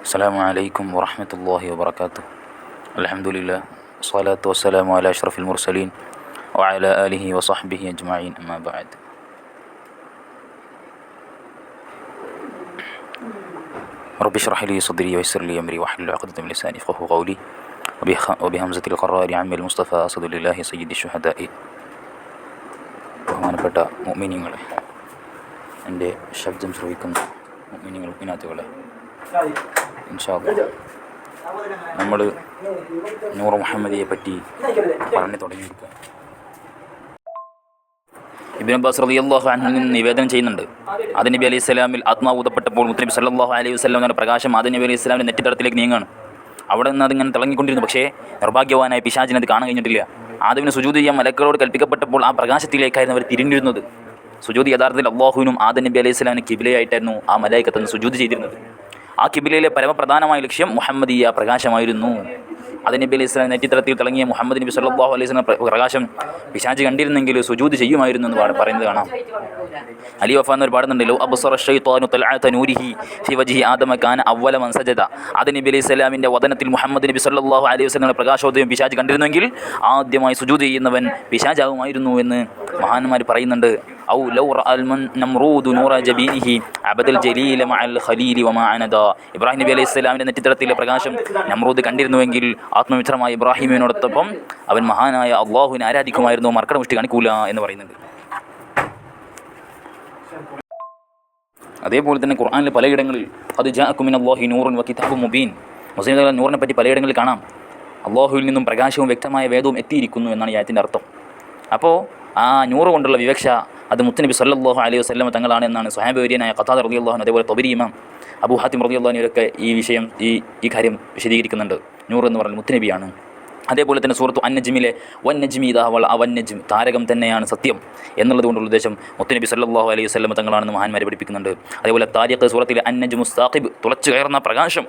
السلام عليكم ورحمة الله وبركاته. الحمد لله والصلاة والسلام على أشرف المرسلين وعلى آله وصحبه أجمعين أما بعد. رب اشرح لي صدري ويسر لي أمري واحلل عقدة من لساني يفقهوا قولي وبهمزة القرار عم المصطفى أسد الله سيد الشهداء. ബഹുമാനപ്പെട്ട മുഅ്മിനീങ്ങളെ, എൻ്റെ ശബ്ദം ശ്രവിക്കുന്ന മുഅ്മിനീങ്ങൾ മുഅ്മിനാത്തുകളെ, ഇൻഷാ അല്ലാഹ് നമ്മൾ നൂർ മുഹമ്മദിയെ പറ്റി പറഞ്ഞു തുടങ്ങിയിരിക്കുക. ഇബ്നു അബ്ബാസ് റളിയല്ലാഹു അൻഹു നിന്ന് നിവേദനം ചെയ്യുന്നുണ്ട്, ആദം നബി അലൈഹി സ്വലാമിൽ ആത്മാവ് ഊതപ്പെട്ടപ്പോൾ മുത്തനബി സല്ലല്ലാഹു അലൈഹി വസല്ലം എന്ന പ്രകാശം ആദം നബി അലൈഹി സ്വലാമിൻ്റെ നെറ്റിത്തടത്തിലേക്ക് നീങ്ങാണ്. അവിടെ നിന്ന് അതിങ്ങനെ തിളങ്ങിക്കൊണ്ടിരുന്നു. പക്ഷേ നിർഭാഗ്യവാനായ പിശാചിന് അത് കാണാൻ കഴിഞ്ഞിട്ടില്ല. ആദമിന് സുജൂദ് ചെയ്യാൻ മലക്കുകളോട് കൽപ്പിക്കപ്പെട്ടപ്പോൾ ആ പ്രകാശത്തിലേക്കായിരുന്നു അവർ തിരിഞ്ഞിരുന്നത്. സുജൂദ് യഥാർത്ഥത്തിൽ അല്ലാഹുവിനും ആദം നബി അലൈഹി സ്വലാമിന് കിബിലയായിട്ടായിരുന്നു ആ മലായികത്ത് സുജൂദ് ചെയ്തിരുന്നത്. ആ കിബിലയിലെ പരമപ്രധാനമായ ലക്ഷ്യം മുഹമ്മദിയ പ്രകാശമായിരുന്നു. ആദം നബി അലൈഹി സ്വലാം നെറ്റിത്തടത്തിൽ തിളങ്ങിയ മുഹമ്മദ് നബി സല്ലല്ലാഹു അലൈഹി വസല്ലം പ്രകാശം പിശാച് കണ്ടിരുന്നെങ്കിൽ സുജൂദ് ചെയ്യുമായിരുന്നു എന്ന് പറയുന്നത് കാണാം. അലി വഫ എന്നൊരു പാടുന്നുണ്ട്, ലൗ അബ്സറ ശൈത്വാനു തൽഅത നൂരിഹി ഫി വജ്ഹി ആദമ കാന അവ്വല മൻ സജദ. ആദം നബി അലൈഹി സ്വലാമിൻ്റെ വദനത്തിൽ മുഹമ്മദ് നബി സല്ലല്ലാഹു അലൈഹി വസല്ലം പ്രകാശോദയം പിശാച് കണ്ടിരുന്നെങ്കിൽ ആദ്യമായി സുജൂദ് ചെയ്യുന്നവൻ പിശാചാകുമായിരുന്നു എന്ന് മഹാന്മാർ പറയുന്നുണ്ട്. ഔ ലൗ റഅൽ നംറൂദു നൂറ ജബീനിഹി അബദൽ ജലീല മഅൽ ഖലീലി വമാ അനദ. ഇബ്രാഹിം നബി അലൈഹി സ്വലാമിൻ്റെ നെറ്റിത്തടത്തിലെ പ്രകാശം നംറൂദ് കണ്ടിരുന്നുവെങ്കിൽ ആത്മമിത്രമായ ഇബ്രാഹിമിനോടൊപ്പം അവൻ മഹാനായ അള്ളാഹുവിനെ ആരാധിക്കുമായിരുന്നു, മർക്കടമുഷ്ടി കാണിക്കൂല എന്ന് പറയുന്നുണ്ട്. അതേപോലെ തന്നെ ഖുർആനിലെ പലയിടങ്ങളിൽ ഖദ് ജാഅകും മിനല്ലാഹി നൂറുൻ വ കിതാബും മുബീൻ. മുസ്ലിംകൾ നൂറിനെ പറ്റി പലയിടങ്ങളിൽ കാണാം, അള്ളാഹുവിൽ നിന്നും പ്രകാശവും വ്യക്തമായ വേദവും എത്തിയിരിക്കുന്നു എന്നാണ് ഈ ആയത്തിൻ്റെ അർത്ഥം. അപ്പോൾ ആ നൂറ് കൊണ്ടുള്ള വിവക്ഷ അത് മുത്തുനബി സല്ലല്ലാഹു അലൈഹി വസല്ലം തങ്ങളാണ് എന്നാണ് സ്വഹാബിവര്യനായ ഖതാദ റളിയല്ലാഹു അൻഹു, അതേപോലെ തൊബരി ഇമാം, അബൂ ഹാത്തിം റളിയല്ലാഹു അൻഹുവരൊക്കെ ഈ കാര്യം വിശദീകരിക്കുന്നുണ്ട്. നൂറ് എന്ന് പറഞ്ഞാൽ മുത്തുനബിയാണ്. അതേപോലെ തന്നെ സൂറത്തു അന്നജ്മിലെ വന്നജ്മി ഇദാ ഹവ അവന്നജ്ം, താരകം തന്നെയാണ് സത്യം എന്നുള്ളത് കൊണ്ടുള്ള ഉദ്ദേശം മുത്തുനബി സല്ലല്ലാഹു അലൈഹി വസല്ലം തങ്ങളാണെന്ന് മഹാന്മാരെ പഠിപ്പിക്കുന്നുണ്ട്. അതേപോലെ താരിഖ് സൂറത്തിലെ അന്നജ്മു സാഖിബ്, തുളച്ചു കയറുന്ന പ്രകാശം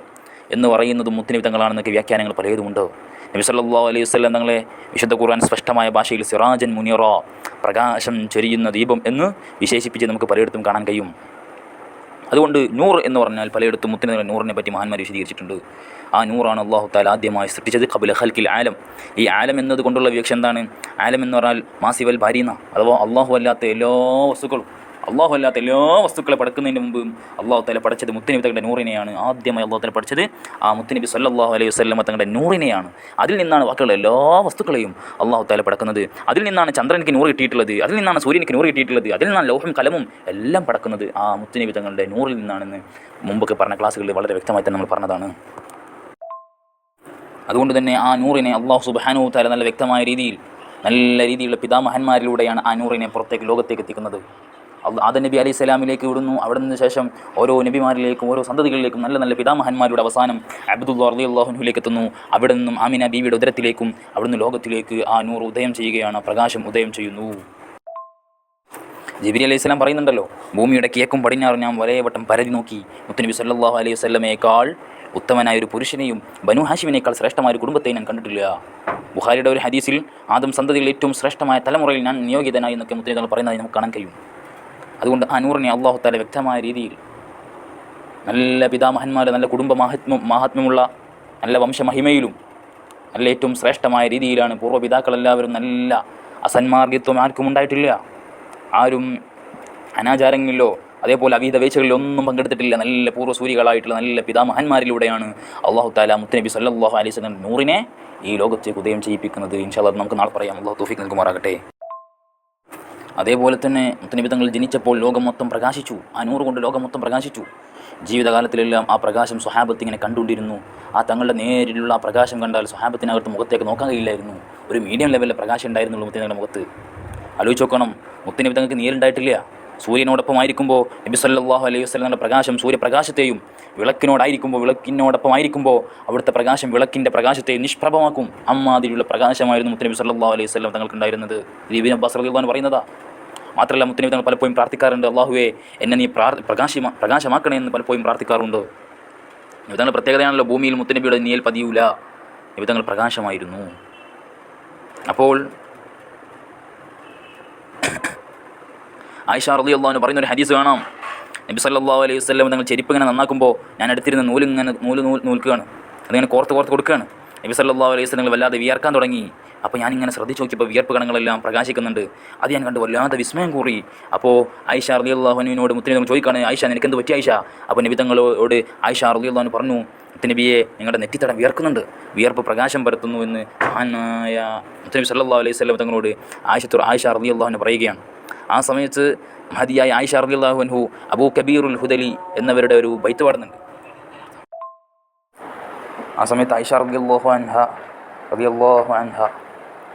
എന്ന് പറയുന്നതും മുത്തുനബി തങ്ങളാണെന്നൊക്കെ വ്യാഖ്യാനങ്ങൾ പലതുമുണ്ട്. നബി സല്ലല്ലാഹു അലൈഹി വസല്ലം തങ്ങളെ വിശുദ്ധ ഖുർആൻ സ്പഷ്ടമായ ഭാഷയിൽ സിറാജൻ മുനീറ, പ്രകാശം ചൊരിയുന്ന ദീപം എന്ന് വിശേഷിപ്പിച്ച് നമുക്ക് പലയിടത്തും കാണാൻ കഴിയും. അതുകൊണ്ട് നൂർ എന്ന് പറഞ്ഞാൽ പലയിടത്തും മുത്തുനബി നൂറിനെ പറ്റി മഹാന്മാർ വിശദീകരിച്ചിട്ടുണ്ട്. ആ നൂറാണ് അല്ലാഹു തആല ആദ്യമായി സൃഷ്ടിച്ചത് ഖബ്ല ഖൽഖിൽ ആലം. ഈ ആലം എന്നത് കൊണ്ടുള്ള വിവക്ഷ എന്താണ്? ആലം എന്ന് പറഞ്ഞാൽ മാസിവൽ ഭാരീന, അഥവാ അള്ളാഹു അല്ലാത്ത എല്ലാ വസ്തുക്കളെ പടക്കുന്നതിന് മുമ്പ് അല്ലാഹു തആല പഠിച്ചത് മുത്തുനബി തങ്ങളുടെ നൂറിനെയാണ്. ആദ്യമായി അല്ലാഹു തആല പഠിച്ചത് ആ മുത്തുനബി സല്ലല്ലാഹു അലൈഹി വസല്ലം തങ്ങളുടെ നൂറിനെയാണ്. അതിൽ നിന്നാണ് ബാക്കിയുള്ള എല്ലാ വസ്തുക്കളെയും അല്ലാഹു തആല പടക്കുന്നത്. അതിൽ നിന്നാണ് ചന്ദ്രനിക്ക് നൂറ് കിട്ടിയിട്ടുള്ളത്, അതിൽ നിന്നാണ് സൂര്യനിക്ക് നൂറ് കിട്ടിയിട്ടുള്ളത്, അതിൽ നിന്നാണ് ലൗഹും കലമും എല്ലാം പടക്കുന്നത് ആ മുത്തുനബി തങ്ങളുടെ നൂറിൽ നിന്നാണെന്ന് മുമ്പൊക്കെ പറഞ്ഞ ക്ലാസ്സുകളിൽ വളരെ വ്യക്തമായി തന്നെ നമ്മൾ പറഞ്ഞതാണ്. അതുകൊണ്ട് തന്നെ ആ നൂറിനെ അല്ലാഹു സുബ്ഹാനഹു വ തആല നല്ല വ്യക്തമായ രീതിയിൽ, നല്ല രീതിയിലുള്ള പിതാമഹന്മാരിലൂടെയാണ് ആ നൂറിനെ പുറത്തേക്ക് ലോകത്തേക്ക് എത്തിക്കുന്നത്. ആദം നബി അലൈഹി സ്വലാമിലേക്ക് വിടുന്നു. അവിടെ നിന്ന് ശേഷം ഓരോ നബിമാരിലേക്കും ഓരോ സന്തതികളിലേക്കും നല്ല നല്ല പിതാമഹന്മാരുടെ അവസാനം അബ്ദുല്ലാഹ് റളിയല്ലാഹു അൻഹുവിലേക്ക് എത്തുന്നു. അവിടെ നിന്നും ആമിന ബീവിയുടെ ഉദരത്തിലേക്കും അവിടുന്ന് ലോകത്തിലേക്ക് ആ നൂർ ഉദയം ചെയ്യുകയാണ്, പ്രകാശം ഉദയം ചെയ്യുന്നു. ജിബ്രീൽ അലൈഹി സ്വലാം പറയുന്നുണ്ടല്ലോ, ഭൂമിയുടെ കിഴക്കും പടിഞ്ഞാറും ഞാൻ വളരെ വട്ടം പരതി നോക്കി, മുത്തുനബി സല്ലല്ലാഹു അലൈഹി വസല്ലമയേക്കാൾ ഉത്തമനായ ഒരു പുരുഷനെയും ബനു ഹാഷിമിനേക്കാൾ ശ്രേഷ്ഠമായ ഒരു കുടുംബത്തെ ഞാൻ കണ്ടിട്ടില്ല. ബുഖാരിയുടെ ഒരു ഹദീസിൽ ആദം സന്തതിയിൽ ഏറ്റവും ശ്രേഷ്ഠമായ തലമുറയിൽ ഞാൻ നിയോഗിതനായി എന്നൊക്കെ മുത്തുനബി പറയുന്നതായി നമുക്ക് കാണാൻ കഴിയും. അതുകൊണ്ട് ആ നൂറിനെ അല്ലാഹു തആല വ്യക്തമായ രീതിയിൽ നല്ല പിതാമഹന്മാർ, നല്ല കുടുംബ മാഹാത്മ്യമുള്ള നല്ല വംശമഹിമയിലും നല്ല ഏറ്റവും ശ്രേഷ്ഠമായ രീതിയിലാണ് പൂർവ്വപിതാക്കളെല്ലാവരും നല്ല അസന്മാർഗിത്വം ആർക്കും ഉണ്ടായിട്ടില്ല. ആരും അനാചാരങ്ങളിലോ അതേപോലെ അവിഹിത വേഴ്ചകളിലോ ഒന്നും പങ്കെടുത്തിട്ടില്ല. നല്ല പൂർവ്വസൂരികളായിട്ടുള്ള നല്ല പിതാമഹന്മാരിലൂടെയാണ് അല്ലാഹു തആല മുത്തുനബി സല്ലല്ലാഹു അലൈഹി വസല്ലം നൂറിനെ ഈ ലോകത്തേക്ക് ഉദയം ചെയ്യിപ്പിക്കുന്നത്. ഇൻഷാ അല്ലാഹ് നമുക്ക് നാളെ പറയാം. അല്ലാഹു തൗഫീഖ് നൽകുമാറാകട്ടെ. അതേപോലെ തന്നെ മുത്തുനബി തങ്ങൾ ജനിച്ചപ്പോൾ ലോകം മൊത്തം പ്രകാശിച്ചു. ആ നൂറ് കൊണ്ട് ലോകം മൊത്തം പ്രകാശിച്ചു. ജീവിതകാലത്തിലെല്ലാം ആ പ്രകാശം സ്വഹാബത്ത് ഇങ്ങനെ കണ്ടുകൊണ്ടിരുന്നു. ആ തങ്ങളുടെ നേരിലുള്ള ആ പ്രകാശം കണ്ടാൽ സ്വഹാബത്തിനകത്ത് മുഖത്തേക്ക് നോക്കാൻ കഴിയില്ലായിരുന്നു. ഒരു മീഡിയം ലെവലിലെ പ്രകാശം ഉണ്ടായിരുന്നുള്ളൂ മുത്തുനബിയുടെ മുഖത്ത്. ആലോചിച്ച് നോക്കണം, മുത്തുനബി തങ്ങൾക്ക് നേരുണ്ടായിട്ടില്ല. സൂര്യനോടൊപ്പമായിരിക്കുമ്പോൾ നബി സല്ലല്ലാഹു അലൈഹി വസല്ലമയുടെ പ്രകാശം സൂര്യപ്രകാശത്തെയും, വിളക്കിനോടൊപ്പമായിരിക്കുമ്പോൾ അവിടുത്തെ പ്രകാശം വിളക്കിൻ്റെ പ്രകാശത്തെ നിഷ്പ്രഭമാക്കും. അമ്മാതിരിയുള്ള പ്രകാശമായിരുന്നു മുത്തുനബി സല്ലല്ലാഹു അലൈഹി വസല്ലം തങ്ങൾക്കുണ്ടായിരുന്നത്. ഇബ്നു അബ്ബാസ് റളിയല്ലാഹു അൻഹു പറയുന്നതാ. മാത്രമല്ല മുത്തുനബി തങ്ങൾ പലപ്പോഴും പ്രാർത്ഥിക്കാറുണ്ട്, അല്ലാഹുവേ എന്നെ നീ പ്രകാശമാക്കണേ എന്ന് പലപ്പോഴും പ്രാർത്ഥിക്കാറുണ്ട്. നബി തങ്ങൾ പ്രത്യേകതയാണല്ലോ, ഭൂമിയിൽ മുത്തുനബിയുടെ നീൽ പതിയൂല. നബി തങ്ങൾ പ്രകാശമായിരുന്നു. അപ്പോൾ ആയിഷ റളിയല്ലാഹു അൻഹ പറയുന്നൊരു ഹദീസ് കാണാം, നബി സല്ലല്ലാഹു അലൈഹി വസല്ലം തങ്ങൾ ചെരുപ്പ് ഇങ്ങനെ നന്നാക്കുമ്പോൾ ഞാൻ എടുത്തിരുന്ന നൂൽക്കുകയാണ്, അതിങ്ങനെ കോർത്ത് കൊടുക്കുകയാണ്. നബി സല്ലല്ലാഹു അലൈഹി വസല്ലം വല്ലാതെ വിയർക്കാൻ തുടങ്ങി. അപ്പോൾ ഞാനിങ്ങനെ ശ്രദ്ധിച്ച് നോക്കിയപ്പോൾ വിയർപ്പ് കണങ്ങളെല്ലാം പ്രകാശിക്കുന്നുണ്ട്. അത് ഞാൻ കണ്ട് വല്ലാതെ വിസ്മയം കൂറി. അപ്പോൾ ആയിഷ റളിയല്ലാഹു അൻഹയോട് മുത്തുനബി ചോദിക്കുകയാണ്, ആയിഷ നിനക്കെന്ത് പറ്റി ആയിഷ? അപ്പോൾ നബി തങ്ങളോട് ആയിഷ റളിയല്ലാഹു അൻഹ പറഞ്ഞു, മുത്തുനബിയെ നിങ്ങളുടെ നെറ്റിത്തടം വിയർക്കുന്നുണ്ട്, വിയർപ്പ് പ്രകാശം പരത്തുന്നു എന്ന് മഹാനായ മുത്തുനബി സല്ലല്ലാഹു അലൈഹി വസല്ലം തങ്ങളോട് ആയിഷ റളിയല്ലാഹു അൻഹ പറയുകയാണ്. ആ സമയത്ത് മഹദിയായ ആയിഷ റളിയല്ലാഹു അൻഹു അബൂ കബീറുൽ ഹുദലി എന്നവരുടെ ഒരു ബൈത്ത് പാടുന്നുണ്ട്. ആ സമയത്ത് ആയിഷ റളിയല്ലാഹു അൻഹ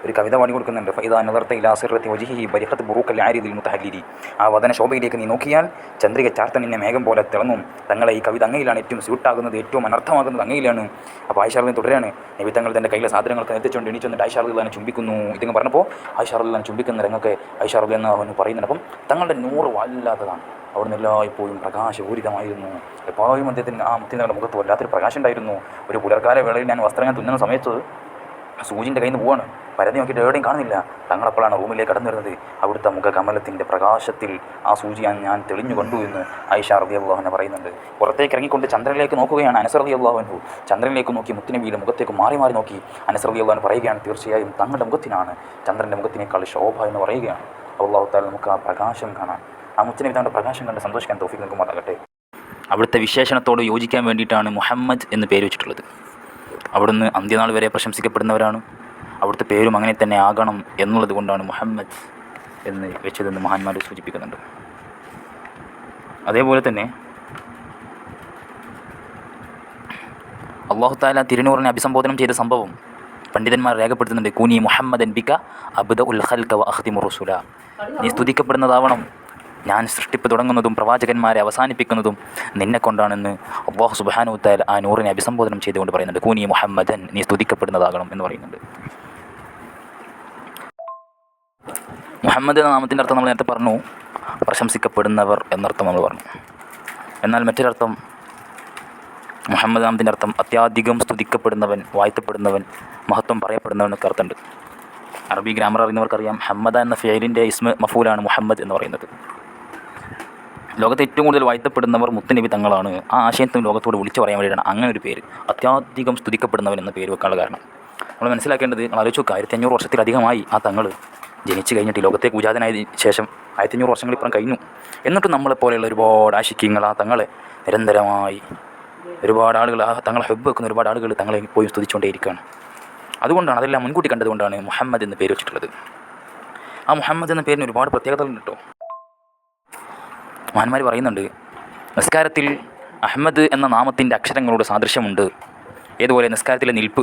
ഒരു കവിത പാടി കൊടുക്കുന്നുണ്ട്. ഫഇദാ നദർത ഇലാ സിർറത്തി വജ്ഹിഹി ബരിഖത് ബുറൂക്കൽ ആരിദിൽ മുതഹല്ലിലി. ആ വദന ശോഭയിലേക്ക് നീ നോക്കിയാൽ ചന്ദ്രിക ചാർത്ത നിന്നെ മേഘം പോലെ തിളങ്ങും. തങ്ങളെ ഈ കവിത അങ്ങയിലാണ് ഏറ്റവും സ്യൂട്ടാകുന്നത്, ഏറ്റവും അനർത്ഥമാകുന്നത് അങ്ങയിലാണ്. അപ്പോൾ ആയിഷ റളിയല്ലാഹു തുടരാണ്. നബി തങ്ങൾ തൻ്റെ കയ്യിലെ സാധനങ്ങളൊക്കെ എത്തിച്ചുകൊണ്ട് എണീച്ചു വന്നിട്ട് ആയിഷ റളിയല്ലാഹു അൻഹ ചുംബിക്കുന്നു. ഇതിങ്ങനെ പറഞ്ഞപ്പോൾ ആയിഷ റളിയല്ലാഹു അൻഹ ചുംബിക്കുന്ന രംഗമൊക്കെ ആയിഷ റളിയല്ലാഹു അൻഹ പറയുന്നുണ്ട്. അപ്പം തങ്ങളുടെ നൂറ് വല്ലാത്തതാണ്. അവിടുന്ന് എല്ലായ്പ്പോഴും പ്രകാശപൂരിതമായിരുന്നു. എപ്പോഴും അദ്ദേഹത്തിന് ആ മുത്തിൻ്റെ മുഖത്ത് വല്ലാത്തൊരു പ്രകാശം ഉണ്ടായിരുന്നു. ഒരു പുലർക്കാല വേളയിൽ ഞാൻ വസ്ത്രങ്ങൾ തുന്നുന്ന സമയത്ത് സൂചിൻ്റെ കയ്യിൽ നിന്ന് പോവാണ്, പരതി നോക്കിയിട്ട് എവിടെയും കാണുന്നില്ല. തങ്ങളപ്പോഴാണ് റൂമിലേക്ക് കടന്നു വരുന്നത്. അവിടുത്തെ മുഖകമലത്തിൻ്റെ പ്രകാശത്തിൽ ആ സൂചി ഞാൻ തെളിഞ്ഞു കണ്ടു എന്ന് ആയിഷ റളിയല്ലാഹു അൻഹ പറയുന്നുണ്ട്. പുറത്തേക്ക് ഇറങ്ങിക്കൊണ്ട് ചന്ദ്രനിലേക്ക് നോക്കുകയാണ് അനസ് റളിയല്ലാഹു അൻഹു. ചന്ദ്രനിലേക്ക് നോക്കി മുത്തുനബിയുടെ മുഖത്തേക്ക് മാറി നോക്കി അനസ് റളിയല്ലാഹു അൻഹു പറയുകയാണ്, തീർച്ചയായും തങ്ങളുടെ മുഖത്തിനാണ് ചന്ദ്രൻ്റെ മുഖത്തിനേക്കാൾ ശോഭ എന്ന് പറയുകയാണ്. അല്ലാഹു തആല നമുക്ക് ആ പ്രകാശം കാണാം, ആ മുത്തുനബി തങ്ങളുടെ പ്രകാശം കണ്ട് സന്തോഷിക്കാൻ തൗഫീഖ് നൽകുമാറാകട്ടെ. അവിടുത്തെ വിശേഷണത്തോട് യോജിക്കാൻ വേണ്ടിയിട്ടാണ് മുഹമ്മദ് എന്ന് പേര് വെച്ചിട്ടുള്ളത്. അവിടുന്ന് അന്ത്യനാൾ വരെ പ്രശംസിക്കപ്പെടുന്നവരാണ്. അവിടുത്തെ പേരും അങ്ങനെ തന്നെ ആകണം എന്നുള്ളത് കൊണ്ടാണ് മുഹമ്മദ് എന്ന് വെച്ചതെന്ന് മഹാന്മാർ സൂചിപ്പിക്കുന്നുണ്ട്. അതേപോലെ തന്നെ അല്ലാഹു തആല തിരുനൂറിനെ അഭിസംബോധനം ചെയ്ത സംഭവം പണ്ഡിതന്മാർ രേഖപ്പെടുത്തുന്നുണ്ട്. കൂനി മുഹമ്മദൻ ബിക അബ്ദഉൽ ഖൽഖ വ അഖ്തിമു റസൂല. നീ സ്തുതിക്കപ്പെടുന്നതാവണം, ഞാൻ സൃഷ്ടിപ്പ് തുടങ്ങുന്നതും പ്രവാചകന്മാരെ അവസാനിപ്പിക്കുന്നതും നിന്നെ കൊണ്ടാണെന്ന് അല്ലാഹു സുബ്ഹാനഹു വ തആല ആ നൂറിനെ അഭിസംബോധനം ചെയ്തുകൊണ്ട് പറയുന്നുണ്ട്. കൂനി മുഹമ്മദൻ, നീ സ്തുതിക്കപ്പെടുന്നതാകണം എന്ന് പറയുന്നുണ്ട്. മുഹമ്മദ് എന്ന നാമത്തിൻ്റെ അർത്ഥം നമ്മൾ നേരത്തെ പറഞ്ഞു, പ്രശംസിക്കപ്പെടുന്നവർ എന്നർത്ഥം നമ്മൾ പറഞ്ഞു. എന്നാൽ മറ്റൊരർത്ഥം മുഹമ്മദ് നാമത്തിൻ്റെ അർത്ഥം അത്യാധികം സ്തുതിക്കപ്പെടുന്നവൻ, വാഴ്ത്തപ്പെടുന്നവൻ, മഹത്വം പറയപ്പെടുന്നവൻ എന്നൊക്കെ അർത്ഥമുണ്ട്. അറബി ഗ്രാമർ അറിയുന്നവർക്കറിയാം ഹമ്മദ എന്ന ഫെയിലിൻ്റെ ഇസ്മ മഫൂലാണ് മുഹമ്മദ് എന്ന് പറയുന്നത്. ലോകത്തെ ഏറ്റവും കൂടുതൽ വാഴ്ത്തപ്പെടുന്നവർ മുത്തുനബി തങ്ങളാണ്. ആ ആശയത്തിന് ലോകത്തോട് വിളിച്ചു പറയാൻ വേണ്ടിയിട്ടാണ് അങ്ങനെ ഒരു പേര്, അത്യാധികം സ്തുതിക്കപ്പെടുന്നവൻ എന്ന പേര് വെക്കാനുള്ള കാരണം. നമ്മൾ മനസ്സിലാക്കേണ്ടത്, നമ്മൾ ആലോചിച്ച് നോക്കുക, 1500 വർഷത്തിലധികമായി ആ തങ്ങൾ ജനിച്ചു കഴിഞ്ഞിട്ട് ലോകത്തേക്ക് ഉജാതനായ ശേഷം 1500 വർഷങ്ങളിപ്പുറം കഴിഞ്ഞു. എന്നിട്ട് നമ്മളെപ്പോലെയുള്ള ഒരുപാട് ആശിക്യങ്ങൾ ആ തങ്ങളെ നിരന്തരമായി ഒരുപാട് ആളുകൾ, ആ തങ്ങളെ ഹെബ് വെക്കുന്ന ഒരുപാട് ആളുകൾ തങ്ങളെ പോയി സ്തുതിച്ചുകൊണ്ടേയിരിക്കുകയാണ്. അതുകൊണ്ടാണ്, അതെല്ലാം മുൻകൂട്ടി കണ്ടതുകൊണ്ടാണ് മുഹമ്മദ് എന്ന് പേര് വെച്ചിട്ടുള്ളത്. ആ മുഹമ്മദ് എന്ന പേരിന് ഒരുപാട് പ്രത്യേകതകളുണ്ട് കേട്ടോ. മഹാന്മാർ പറയുന്നുണ്ട്, നിസ്കാരത്തിൽ അഹമ്മദ് എന്ന നാമത്തിൻ്റെ അക്ഷരങ്ങളോട് സാദൃശ്യമുണ്ട്. ഏതുപോലെ നിസ്കാരത്തിലെ നിൽപ്പ്,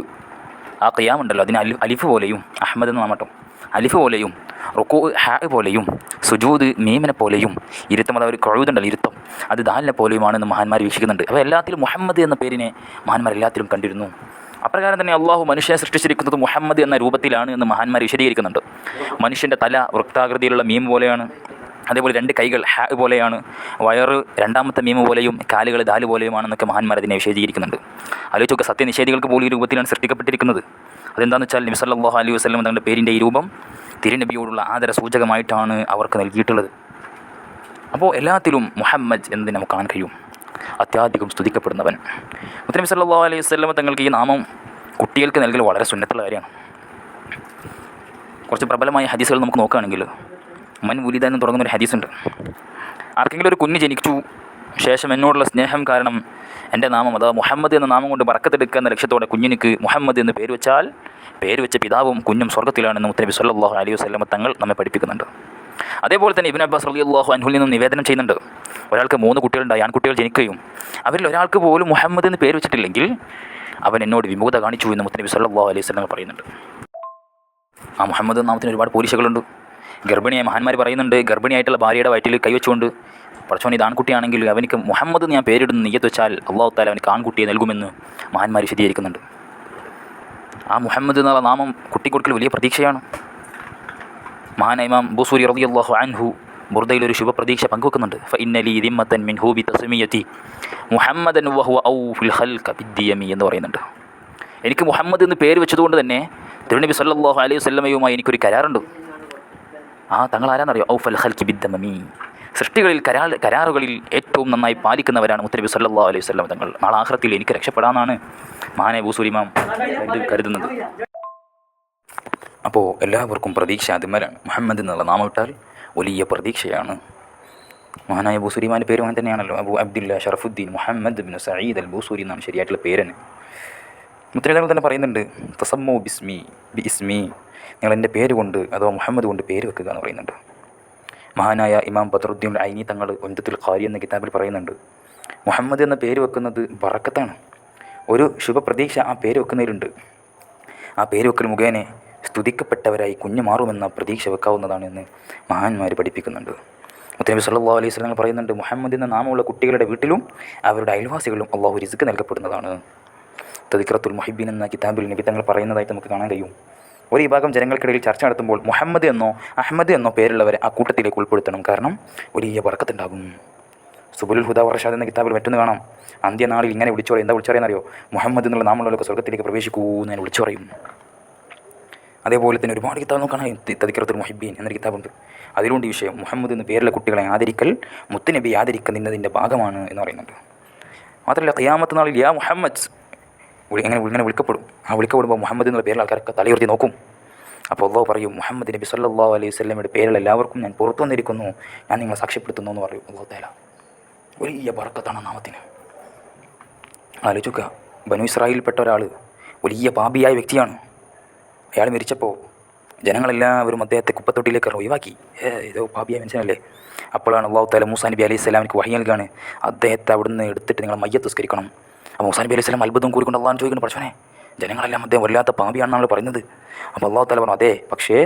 ആ ഖിയാമുണ്ടല്ലോ, അതിന് അലിഫ് പോലെയും, അഹമ്മദ് എന്ന നാമട്ടോ അലിഫ് പോലെയും, റുക്കൂ ഹാ പോലെയും, സുജൂദ് മീമിനെ പോലെയും, ഇരുത്തം അതായത് കഴുതുണ്ടല്ലോ ഇരുത്തം, അത് ദാലിനെ പോലെയുമാണെന്ന് മഹാന്മാർ വീക്ഷിക്കുന്നുണ്ട്. അപ്പോൾ എല്ലാത്തിലും മുഹമ്മദ് എന്ന പേരിനെ മഹാന്മാർ എല്ലാത്തിലും കണ്ടിരുന്നു. അപ്രകാരം തന്നെ അള്ളാഹു മനുഷ്യനെ സൃഷ്ടിച്ചിരിക്കുന്നത് മുഹമ്മദ് എന്ന രൂപത്തിലാണ് എന്ന് മഹാന്മാർ വിശദീകരിക്കുന്നുണ്ട്. മനുഷ്യൻ്റെ തല വൃത്താകൃതിയിലുള്ള മീം പോലെയാണ്, അതേപോലെ 2 കൈകൾ ഹാ പോലെയാണ്, വയറ് 2ാമത്തെ മീം പോലെയും, കാലുകൾ ദാല് പോലെയുമാണെന്നൊക്കെ മഹാന്മാർ അതിനെ വിശദീകരിക്കുന്നുണ്ട്. ആലോചിച്ചൊക്കെ സത്യനിഷേധികൾക്ക് പോലും ഈ രൂപത്തിലാണ് സൃഷ്ടിക്കപ്പെട്ടിരിക്കുന്നത്. അതെന്താണെന്ന് വെച്ചാൽ നബി സല്ലല്ലാഹു അലൈഹി വസല്ലം തങ്ങളുടെ പേരിൻ്റെ ഈ രൂപം തിരുനബിയോടുള്ള ആദര സൂചകമായിട്ടാണ് അവർക്ക് നൽകിയിട്ടുള്ളത്. അപ്പോൾ എല്ലാത്തിലും മുഹമ്മദ് എന്നതിന് നമുക്ക് കാണാൻ കഴിയും, അത്യാധികം സ്തുതിക്കപ്പെടുന്നവൻ. മുത്തനബി സല്ലല്ലാഹു അലൈഹി വസല്ലം തങ്ങൾക്ക് ഈ നാമം കുട്ടികൾക്ക് നൽകൽ വളരെ സുന്നത്തുള്ള കാര്യമാണ്. കുറച്ച് പ്രബലമായ ഹദീസുകൾ നമുക്ക് നോക്കുകയാണെങ്കിൽ, മൻ വുലിദ എന്ന് തുടങ്ങുന്നൊരു ഹദീസുണ്ട്. ആർക്കെങ്കിലും ഒരു കുഞ്ഞ് ജനിച്ചു ശേഷം എന്നോടുള്ള സ്നേഹം കാരണം എൻ്റെ നാമം, അഥവാ മുഹമ്മദ് എന്ന നാമം കൊണ്ട് ബറക്കത്തെടുക്കുക എന്ന ലക്ഷ്യത്തോടെ കുഞ്ഞിനിക്ക് മുഹമ്മദ് എന്ന് പേര് വെച്ചാൽ, പേര് വെച്ച പിതാവും കുഞ്ഞും സ്വർഗ്ഗത്തിലാണെന്ന് മുത്തനബി സല്ലല്ലാഹു അലൈഹി വസല്ലം തങ്ങൾ നമ്മെ പഠിപ്പിക്കുന്നുണ്ട്. അതേപോലെ തന്നെ ഇബ്നു അബ്ബാസ് റളിയല്ലാഹു അൻഹുവിൽ നിന്നും നിവേദനം ചെയ്യുന്നുണ്ട്, ഒരാൾക്ക് 3 കുട്ടികളുണ്ടായി, ആൺകുട്ടികൾ ജനിക്കുകയും അവരിൽ ഒരാൾക്ക് പോലും മുഹമ്മദ് എന്ന് പേര് വെച്ചിട്ടില്ലെങ്കിൽ അവൻ എന്നോട് വിമുഖത കാണിച്ചു എന്ന് മുത്തനബി സല്ലല്ലാഹു അലൈഹി വസല്ലം പറയുന്നുണ്ട്. ആ മുഹമ്മദ് നാമത്തിന് ഒരുപാട് പോലീശകളുണ്ട്. ഗർഭിണിയായ മഹാന്മാർ പറയുന്നുണ്ട്, ഗർഭിണിയായിട്ടുള്ള ഭാര്യയുടെ വയറ്റിൽ കൈവച്ചുകൊണ്ട്, പഠിച്ചവൻ ഇത് ആൺകുട്ടിയാണെങ്കിൽ അവനിക്ക് മുഹമ്മദ് ഞാൻ പേരിടുന്ന നിയ്യത്ത് വെച്ചാൽ അല്ലാഹു തആല അവനിക്ക് ആൺകുട്ടിയെ നൽകുമെന്ന് മഹാന്മാർ വിശദീകരിക്കുന്നുണ്ട്. ആ മുഹമ്മദ് എന്നുള്ള നാമം കുട്ടിക്കൊടുക്കൽ വലിയ പ്രതീക്ഷയാണ്. മഹാനായ ഇമാം ബുസൂരി റളിയല്ലാഹു അൻഹു ബുർദയിൽ ഒരു ശുഭപ്രതീക്ഷ പങ്കുവെക്കുന്നുണ്ട്. ഫഇന്ന ലീ ദിമ്മത്തൻ മിൻഹു ബിതസ്മിയതി മുഹമ്മദൻ വഹുവ ഔഫുൽ ഖൽഖ ബിദ്ദിയമി എന്ന് പറയുന്നുണ്ട്. എനിക്ക് മുഹമ്മദ് എന്ന് പേര് വെച്ചതുകൊണ്ട് തന്നെ തിരുനബി സല്ലല്ലാഹു അലൈഹി വസല്ലമയുമായി എനിക്കൊരു കരാറുണ്ട്. ആ തങ്ങൾ ആരാന്നറിയോ? ഔഫൽ ഖൽഖി ബിദ്ദമി, സൃഷ്ടികളിൽ കരാറുകളിൽ ഏറ്റവും നന്നായി പാലിക്കുന്നവരാണ് മുത്തനബി സല്ലല്ലാഹു അലൈഹി വസല്ലം തങ്ങൾ. നാളെ ആഖിറത്തിൽ എനിക്ക് രക്ഷപ്പെടാമെന്നാണ് മഹാനായ അബൂ സുലൈമാൻ കരുതുന്നത്. അപ്പോൾ എല്ലാവർക്കും പ്രതീക്ഷ അതുമലാണ്. മുഹമ്മദ് എന്നുള്ള നാമം ഇട്ടാൽ വലിയ പ്രതീക്ഷയാണ്. മഹാനായ അബൂ സുലൈമാൻ്റെ പേര് അങ്ങനെ തന്നെയാണല്ലോ, അബൂ അബ്ദുല്ല ഷറഫുദ്ദീൻ മുഹമ്മദ് ബിൻ സഈദ് അൽ ബൂസൂരി എന്നാണ് ശരിയായിട്ടുള്ള പേരന്. മുത്തനബി തന്നെ പറയുന്നുണ്ട്, തസമ്മു ബിസ്മി ബി ഇസ്മി, നിങ്ങൾ എൻ്റെ പേര് കൊണ്ട് അഥവാ മുഹമ്മദ് കൊണ്ട് പേര് വെക്കുക എന്ന് പറയുന്നുണ്ട്. മഹാനായ ഇമാം ബദറുദ്ദീൻ ഐനി തങ്ങൾ ഉംദത്തുൽ ഖാരി എന്ന കിതാബിൽ പറയുന്നുണ്ട്, മുഹമ്മദ് എന്ന പേര് വെക്കുന്നത് ബറക്കത്താണ്. ഒരു ശുഭപ്രതീക്ഷ ആ പേര് വെക്കുന്നതിലുണ്ട്. ആ പേര് വെക്കൽ മുഖേന സ്തുതിക്കപ്പെട്ടവരായി കുഞ്ഞു മാറുമെന്ന പ്രതീക്ഷ വെക്കാവുന്നതാണ് എന്ന് മഹാന്മാർ പഠിപ്പിക്കുന്നുണ്ട്. മുത്തനബി സല്ലല്ലാഹു അലൈഹി വസല്ലം പറയുന്നുണ്ട്, മുഹമ്മദ് എന്ന നാമമുള്ള കുട്ടികളുടെ വീട്ടിലും അവരുടെ അയൽവാസികളിലും അള്ളാഹു റിസ്ക് നൽകപ്പെടുന്നതാണ്. തദ്കിറത്തുൽ മുഹിബ്ബീൻ എന്ന കിതാബിൽ നബി തങ്ങൾ പറയുന്നതായിട്ട് നമുക്ക് കാണാൻ കഴിയും. ഒരു വിഭാഗം ജനങ്ങൾക്കിടയിൽ ചർച്ച നടത്തുമ്പോൾ മുഹമ്മദ് എന്നോ അഹമ്മദ് എന്നോ പേരുള്ളവരെ ആ കൂട്ടത്തിലേക്ക് ഉൾപ്പെടുത്തണം, കാരണം വലിയ ബറക്കത്തുണ്ടാകും. സുബുലുൽ ഹുദ വർഷാദ് എന്ന കിതാബിൽ മറ്റൊന്ന് കാണാം, അന്ത്യനാളിൽ ഇങ്ങനെ വിളിച്ചു പറയും. എന്താ വിളിച്ചു പറയുന്നറിയോ? മുഹമ്മദ് എന്നുള്ള നാമുള്ളവർക്ക് സ്വർഗ്ഗത്തിലേക്ക് പ്രവേശിക്കൂ എന്ന് ഞാൻ വിളിച്ചു പറയും. അതേപോലെ തന്നെ ഒരുപാട് കിതാബ് നോക്കണം. തദ്കിറത്തുൽ മുഹിബ്ബീൻ എന്നൊരു കിതാബുണ്ട്, അതിലുണ്ട് ഈ വിഷയം. മുഹമ്മദ് എന്ന് പേരുള്ള കുട്ടികളെ ആദരിക്കൽ മുത്തുനബി ആദരിക്കുന്നതിൻ്റെ ഭാഗമാണ് എന്ന് പറയുന്നുണ്ട്. മാത്രമല്ല ഖിയാമത്ത് നാളിൽ യാ മുഹമ്മദ് ഇങ്ങനെ വിളിക്കപ്പെടും. ആ വിളിക്കപ്പെടുമ്പോൾ മുഹമ്മദ് എന്നുള്ള പേരിൽ ആൾക്കാരൊക്കെ തലയുയർത്തി നോക്കും. അപ്പോൾ അള്ളാഹു പറയും, മുഹമ്മദ് നബി സല്ലല്ലാഹു അലൈഹി വസല്ലമയുടെ പേരിൽ എല്ലാവർക്കും ഞാൻ പുറത്തു വന്നിരിക്കുന്നു, ഞാൻ നിങ്ങളെ സാക്ഷ്യപ്പെടുത്തുന്നു എന്ന് പറയും അള്ളാഹു തആല. വലിയ ബറക്കത്താണ് നാമത്തിന്. ആലോചിക്കുക, ബനു ഇസ്രായേലിൽപ്പെട്ട ഒരാൾ വലിയ പാപിയായ വ്യക്തിയാണ്. അയാൾ മരിച്ചപ്പോൾ ജനങ്ങളെല്ലാവരും അദ്ദേഹത്തെ കുപ്പത്തൊട്ടിയിലേക്ക് ഒഴിവാക്കി. ഇതോ പാപിയായ മനുഷ്യനല്ലേ. അപ്പോഴാണ് അള്ളാഹു തആല മൂസാ നബി അലൈഹി സ്വലാമിക്ക് വഹി നൽകുകയാണ്, അദ്ദേഹത്തെ അവിടുന്ന് എടുത്തിട്ട് നിങ്ങൾ മയ്യത്ത് നിസ്കരിക്കണം. അപ്പോൾ മൂസാ നബി അലൈഹി സ്വലാം അത്ഭുതം കൂറിക്കൊണ്ട് അള്ളാഹു ചോദിക്കുന്നു, പഠിച്ചോനെ ജനങ്ങളെല്ലാം അദ്ദേഹം വല്ലാത്ത പാപിയാണെന്നാണ് പറയുന്നത്. അപ്പോൾ അള്ളാഹു തആല പറഞ്ഞു, അതെ, പക്ഷേ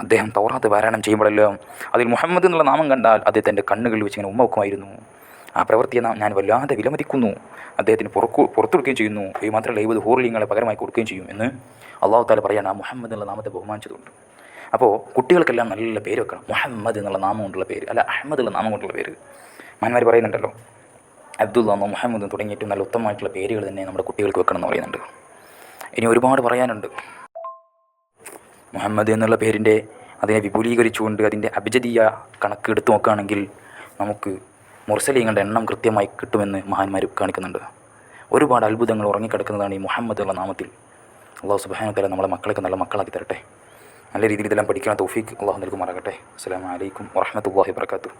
അദ്ദേഹം തൗറാത്ത് പാരായണം ചെയ്യുമ്പോഴെല്ലാം അതിൽ മുഹമ്മദ് എന്നുള്ള നാമം കണ്ടാൽ അദ്ദേഹത്തിൻ്റെ കണ്ണുകളിൽ വെച്ച് ഇങ്ങനെ ഉമ്മ വെക്കുമായിരുന്നു. ആ പ്രവൃത്തിയെ ഞാൻ വല്ലാതെ വിലമതിക്കുന്നു, അദ്ദേഹത്തിന് പുറത്തെടുക്കുകയും ചെയ്യുന്നു. ഈ മാത്രമല്ല 70 ഹൂറിലിങ്ങളെ പകരമായി കൊടുക്കുകയും ചെയ്യും എന്ന് അള്ളാഹു തആല പറയാണ് ആ മുഹമ്മദ് എന്നുള്ള നാമത്തെ ബഹുമാനിച്ചതുകൊണ്ട്. അപ്പോൾ കുട്ടികൾക്കെല്ലാം നല്ല പേര് വെക്കണം, മുഹമ്മദ് എന്നുള്ള നാമം കൊണ്ടുള്ള പേര്, അല്ല അഹമ്മദ് എന്നുള്ള നാമം കൊണ്ടുള്ള പേര്. മാന്മാർ പറയുന്നുണ്ടല്ലോ, അബ്ദുള്ള എന്നോ മുഹമ്മദ് തുടങ്ങിയ ഏറ്റവും നല്ല ഉത്തമമായിട്ടുള്ള പേരുകൾ തന്നെ നമ്മുടെ കുട്ടികൾക്ക് വെക്കണം എന്ന് പറയുന്നുണ്ട്. ഇനി ഒരുപാട് പറയാനുണ്ട്. മുഹമ്മദ് എന്നുള്ള പേരിൻ്റെ അതിനെ വിപുലീകരിച്ചുകൊണ്ട് അതിൻ്റെ അഭിജതീയ കണക്ക് എടുത്തു നോക്കുകയാണെങ്കിൽ നമുക്ക് മുർസലീങ്ങളുടെ എണ്ണം കൃത്യമായി കിട്ടുമെന്ന് മഹാന്മാർ കാണിക്കുന്നുണ്ട്. ഒരുപാട് അത്ഭുതങ്ങൾ ഉറങ്ങിക്കിടക്കുന്നതാണ് ഈ മുഹമ്മദ് ഉള്ള നാമത്തിൽ. അള്ളാഹു സുബ്ഹാനഹു വ തആല നമ്മളെ മക്കളൊക്കെ നല്ല മക്കളാക്കി തരട്ടെ. നല്ല രീതിയിൽ ഇതെല്ലാം പഠിക്കാൻ തൗഫീഖ് അള്ളാഹു നൽകുമാറാകട്ടെ. അസ്സലാമു അലൈക്കും വറഹ്മത്തുള്ളാഹി വബറകാതുഹു.